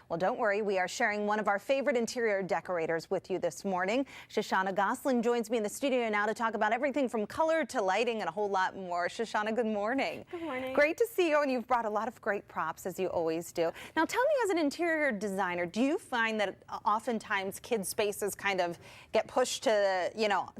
Well, don't worry, we are sharing one of our favorite interior decorators with you this morning. Shoshana Gosselin joins me in the studio now to talk about everything from color to lighting and a whole lot more. Shoshana, good morning. Good morning. Great to see you, and you've brought a lot of great props, as you always do. Now, tell me, as an interior designer, do you find that oftentimes kids' spaces kind of get pushed to,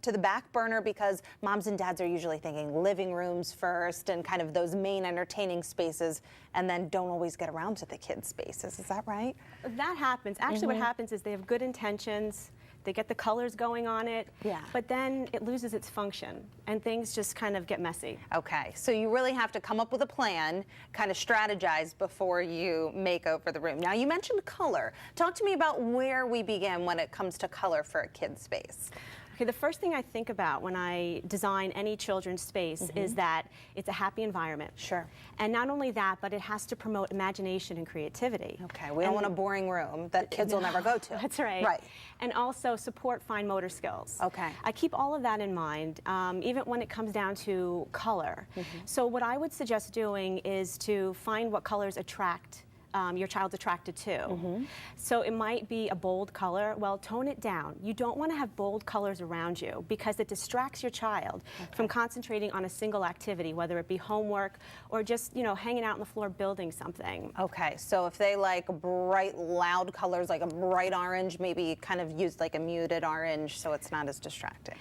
to the back burner because moms and dads are usually thinking living rooms first and kind of those main entertaining spaces, and then don't always get around to the kids' spaces? Is that right? That happens. Actually, what happens is they have good intentions. They get the colors going on it, but then it loses its function and things just kind of get messy. Okay, so you really have to come up with a plan, kind of strategize before you make over the room. Now, you mentioned color. Talk to me about where we begin when it comes to color for a kid's space. Okay, the first thing I think about when I design any children's space is that it's a happy environment. Sure. And not only that, but it has to promote imagination and creativity. Okay, we don't want a boring room that kids will never go to. That's right. Right. And also support fine motor skills. Okay. I keep all of that in mind, even when it comes down to color. So what I would suggest doing is to find what colors attract your child's attracted to. So it might be a bold color. Well, tone it down. You don't want to have bold colors around you because it distracts your child from concentrating on a single activity, whether it be homework or just, hanging out on the floor building something. Okay, so if they like bright, loud colors, like a bright orange, maybe kind of use like a muted orange so it's not as distracting.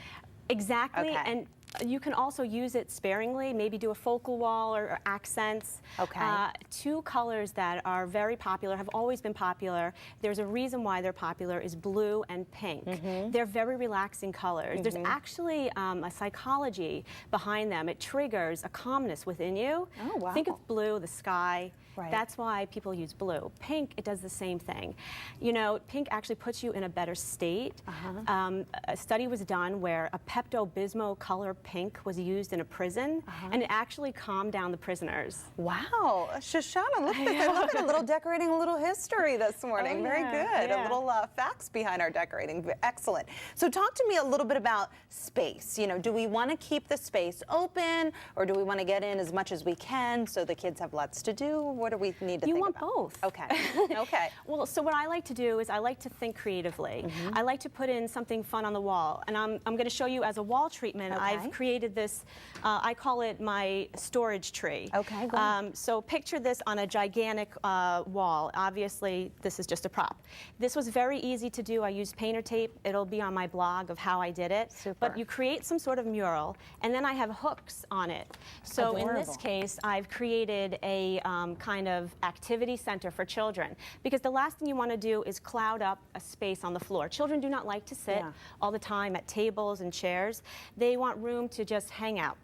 Exactly. Okay. And you can also use it sparingly, maybe do a focal wall or accents. Okay. Two colors that are very popular, have always been popular, there's a reason why they're popular, is blue and pink. They're very relaxing colors. There's actually a psychology behind them. It triggers a calmness within you. Oh, wow. Think of blue, the sky. Right. That's why people use blue. Pink, it does the same thing. Pink actually puts you in a better state. A study was done where a Pepto-Bismol color pink was used in a prison, and it actually calmed down the prisoners. Wow, Shoshana, look at this. I love it. A little decorating, a little history this morning. Very good. A little facts behind our decorating. Excellent. So talk to me a little bit about space. Do we want to keep the space open, or do we want to get in as much as we can so the kids have lots to do? What do we need to think about? You want both. Okay. Okay. Well, so what I like to do is I like to think creatively. I like to put in something fun on the wall, and I'm going to show you as a wall treatment. I've created this, I call it my storage tree. Okay, so picture this on a gigantic wall. Obviously, this is just a prop. This was very easy to do. I used painter tape. It'll be on my blog of how I did it. Super. But you create some sort of mural, and then I have hooks on it. So in this case, I've created a kind of activity center for children, because the last thing you want to do is cloud up a space on the floor. Children do not like to sit all the time at tables and chairs. They want room to just hang out.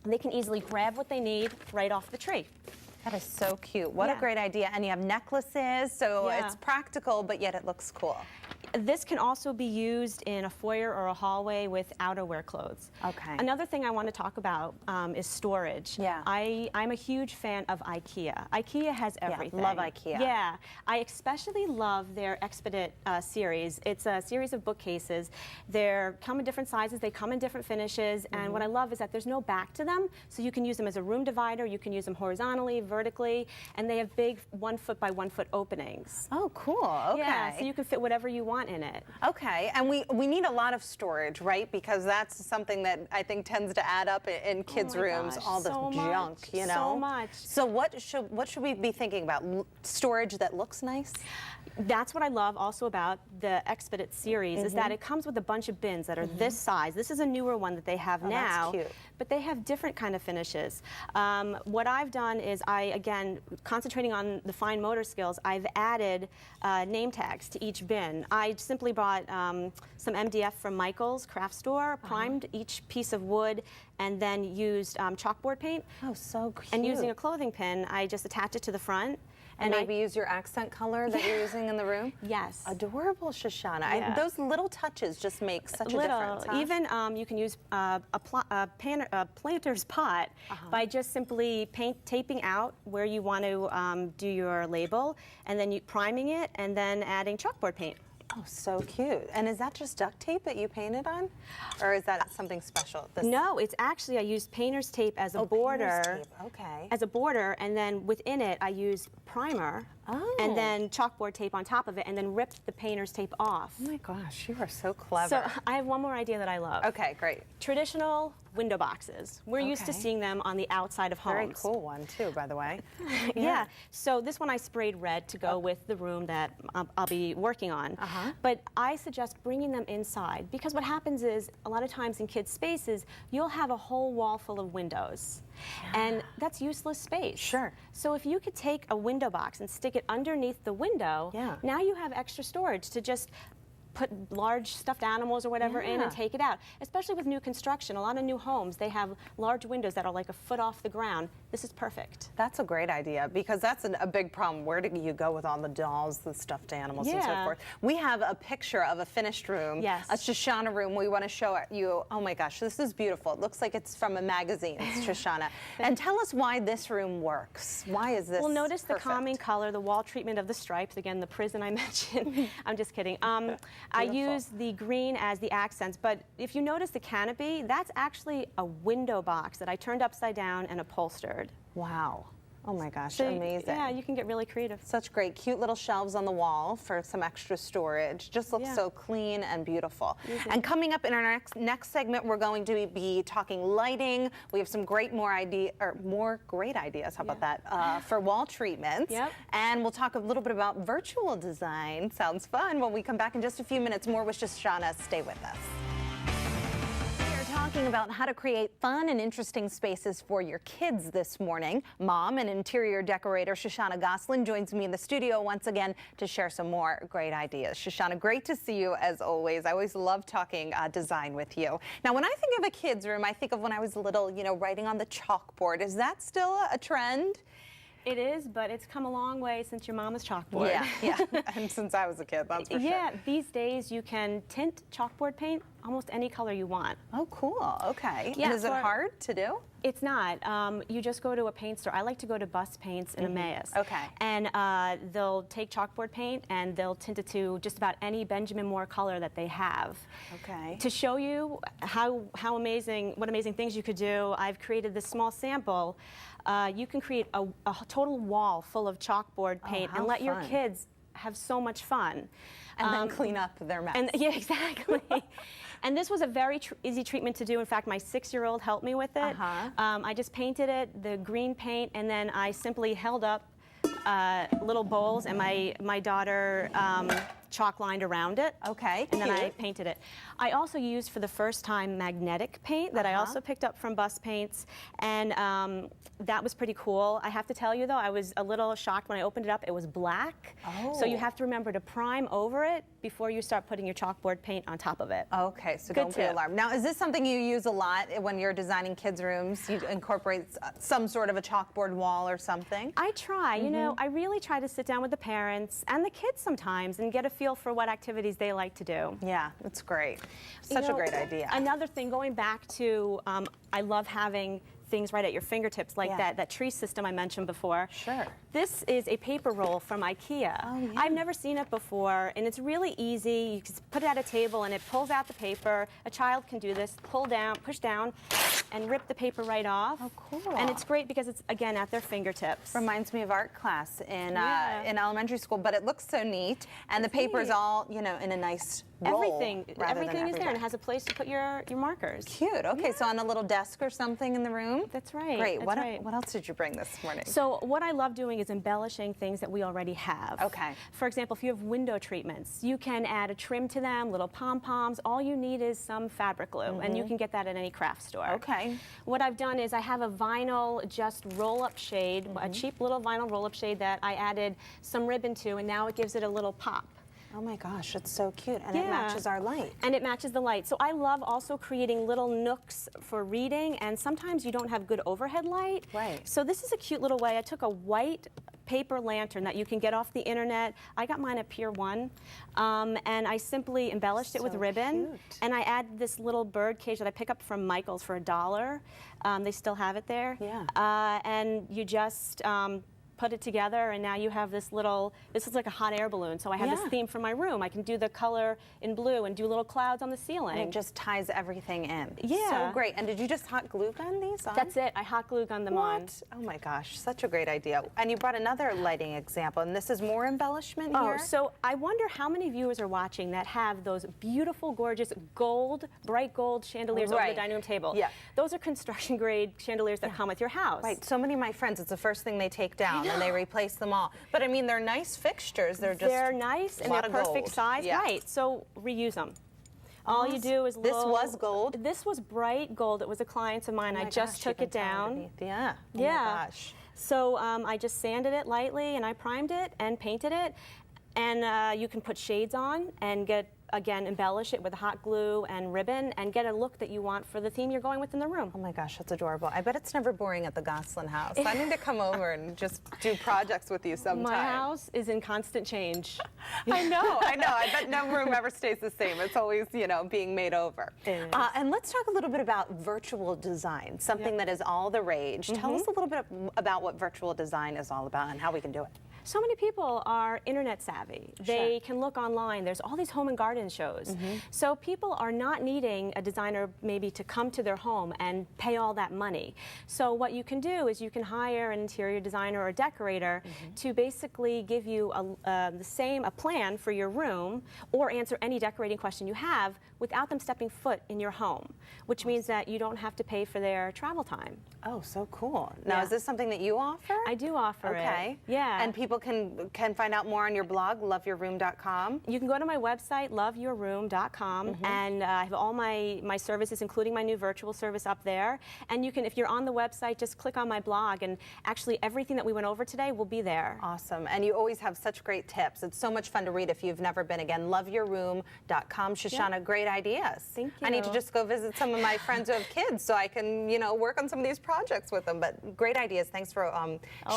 They can easily grab what they need right off the tree. That is so cute. What a great idea. And you have necklaces, so it's practical, but yet it looks cool. This can also be used in a foyer or a hallway with outerwear clothes. Okay. Another thing I want to talk about is storage. Yeah. I'm a huge fan of IKEA. IKEA has everything. Love IKEA. Yeah. I especially love their Expedite series. It's a series of bookcases. They come in different sizes. They come in different finishes. And what I love is that there's no back to them, so you can use them as a room divider. You can use them horizontally, vertically, and they have big 1 foot by 1 foot openings. Oh, cool. Okay. Yeah, so you can fit whatever you want in it. Okay, and we need a lot of storage, right? Because that's something that I think tends to add up in kids' rooms, gosh, all the junk, So much. So what should we be thinking about? Storage that looks nice? That's what I love also about the Expedite series is that it comes with a bunch of bins that are this size. This is a newer one that they have now. That's cute. But they have different kind of finishes. What I've done is again, concentrating on the fine motor skills, I've added name tags to each bin. I simply bought some MDF from Michael's craft store, primed each piece of wood, and then used chalkboard paint. Oh, so cute. And using a clothing pin, I just attach it to the front. And maybe use your accent color that you're using in the room? Yes. Adorable, Shoshana. Those little touches just make such a difference. Huh? Even you can use a planter's pot by just simply taping out where you want to do your label, and then priming it, and then adding chalkboard paint. Oh, so cute. And is that just duct tape that you painted on? Or is that something special? No, it's actually, I used painter's tape as a border. Painter's tape. Okay. As a border, and then within it, I used primer and then chalkboard tape on top of it, and then rip the painter's tape off. Oh my gosh, you are so clever. So I have one more idea that I love. Okay, great. Traditional window boxes. We're used to seeing them on the outside of homes. Very cool one too, by the way. Yeah. So this one I sprayed red to go with the room that I'll be working on. But I suggest bringing them inside, because what happens is a lot of times in kids' spaces, you'll have a whole wall full of windows. And that's useless space. Sure. So if you could take a window box and stick it underneath the window, now you have extra storage to just put large stuffed animals or whatever in and take it out. Especially with new construction, a lot of new homes, they have large windows that are like a foot off the ground. This is perfect. That's a great idea, because that's a big problem. Where do you go with all the dolls, the stuffed animals, and so forth? We have a picture of a finished room, a Shoshana room we want to show you. Oh my gosh, this is beautiful. It looks like it's from a magazine, Shoshana. And tell us why this room works. Why is this notice perfect? the calming color, the wall treatment of the stripes. Again, the prison I mentioned. I'm just kidding. I use the green as the accents, but if you notice the canopy, that's actually a window box that I turned upside down and upholstered. Wow. Oh my gosh, So, amazing. yeah, you can get really creative. Such great, cute little shelves on the wall for some extra storage. Just looks so clean and beautiful. And coming up in our next segment, we're going to be talking lighting. We have some more great ideas, how about that, for wall treatments. And we'll talk a little bit about virtual design. Sounds fun. When we come back in just a few minutes, more with Shoshana. Stay with us. Talking about how to create fun and interesting spaces for your kids this morning. Mom and interior decorator Shoshana Goslin joins me in the studio once again to share some more great ideas. Shoshana, great to see you as always. I always love talking design with you. Now, when I think of a kid's room, I think of when I was little, you know, writing on the chalkboard. Is that still a trend? It is, but it's come a long way since your mama's chalkboard. Yeah, and since I was a kid, that's for sure. Yeah, these days you can tint chalkboard paint almost any color you want. Oh, cool. Okay. Yeah, and is it hard to do? It's not. You just go to a paint store. I like to go to Bus Paints in Emmaus. Okay. And they'll take chalkboard paint and they'll tint it to just about any Benjamin Moore color that they have. Okay. To show you what amazing things you could do, I've created this small sample. You can create a total wall full of chalkboard paint and let your kids have so much fun. And then clean up their mess. And, yeah, exactly. And this was a very easy treatment to do. In fact, my 6-year-old helped me with it. I just painted it, the green paint, and then I simply held up little bowls, and my daughter chalk lined around it. Okay, and then I painted it. I also used for the first time magnetic paint that I also picked up from Bus Paints, and that was pretty cool. I have to tell you though, I was a little shocked when I opened it up. It was black. So you have to remember to prime over it before you start putting your chalkboard paint on top of it. Okay, so don't be alarmed. Now, is this something you use a lot when you're designing kids' rooms? You incorporate some sort of a chalkboard wall or something? I try. You know, I really try to sit down with the parents and the kids sometimes and get a feel for what activities they like to do. Yeah, that's great. Such a great idea. Another thing, going back to, I love having things right at your fingertips, like that tree system I mentioned before. Sure. This is a paper roll from IKEA. Oh, yeah. I've never seen it before, and it's really easy. You can put it at a table, and it pulls out the paper. A child can do this, push down, and rip the paper right off. Oh, cool. And it's great because it's, again, at their fingertips. Reminds me of art class in elementary school, but it looks so neat. And the paper's all, you know, in a nice roll. Everything is there, and it has a place to put your markers. Cute. Okay, so on a little desk or something in the room? That's right. Great. That's right. What else did you bring this morning? So what I love doing is embellishing things that we already have. Okay. For example, if you have window treatments, you can add a trim to them, little pom-poms. All you need is some fabric glue, and you can get that at any craft store. Okay. What I've done is I have a vinyl just roll-up shade, a cheap little vinyl roll-up shade that I added some ribbon to, and now it gives it a little pop. Oh my gosh, it's so cute, and it matches our light. And it matches the light. So I love also creating little nooks for reading, and sometimes you don't have good overhead light. Right. So this is a cute little way. I took a white paper lantern that you can get off the internet. I got mine at Pier 1, and I simply embellished it with ribbon. Cute. And I added this little bird cage that I pick up from Michael's for $1. They still have it there. Yeah. And you just put it together, and now you have this little, this is like a hot air balloon. So I have this theme for my room. I can do the color in blue and do little clouds on the ceiling. And it just ties everything in. Yeah. So great. And did you just hot glue gun these on? That's it. I hot glue gun them on. Oh my gosh, such a great idea. And you brought another lighting example, and this is more embellishment here? Oh, so I wonder how many viewers are watching that have those beautiful, gorgeous gold, bright gold chandeliers over the dining room table. Yeah. Those are construction grade chandeliers that come with your house. Right. So many of my friends, it's the first thing they take down, and they replace them all. But I mean, they're nice fixtures. They're nice and they're perfect size. Yeah. Right. So reuse them. All you do is This was gold? This was bright gold. It was a client of mine. Oh I my just gosh, took it down. Yeah. Oh Yeah. my gosh. So I just sanded it lightly and I primed it and painted it. And you can put shades on and get, again, embellish it with hot glue and ribbon and get a look that you want for the theme you're going with in the room. Oh my gosh, that's adorable. I bet it's never boring at the Gosselin house. I need to come over and just do projects with you sometime. My house is in constant change. I know. I bet no room ever stays the same. It's always, you know, being made over. And let's talk a little bit about virtual design, something that is all the rage. Tell us a little bit about what virtual design is all about and how we can do it. So many people are internet savvy. They can look online. There's all these home and garden shows. So people are not needing a designer maybe to come to their home and pay all that money. So what you can do is you can hire an interior designer or decorator to basically give you a plan for your room or answer any decorating question you have without them stepping foot in your home, which means that you don't have to pay for their travel time. Oh, so cool. Now, is this something that you offer? I do offer it. Okay. Yeah. And people can find out more on your blog, loveyourroom.com. You can go to my website, loveyourroom.com, and I have all my services, including my new virtual service up there. And you can, if you're on the website, just click on my blog, and actually everything that we went over today will be there. Awesome. And you always have such great tips. It's so much fun to read if you've never been. Again, loveyourroom.com. Shoshana, great ideas. Thank you. I need to just go visit some of my friends who have kids so I can, you know, work on some of these projects with them. But great ideas. Thanks for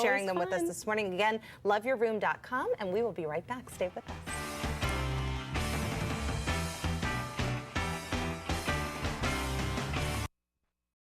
sharing them with us this morning. Again, loveyourroom.com, and we will be right back. Stay with us.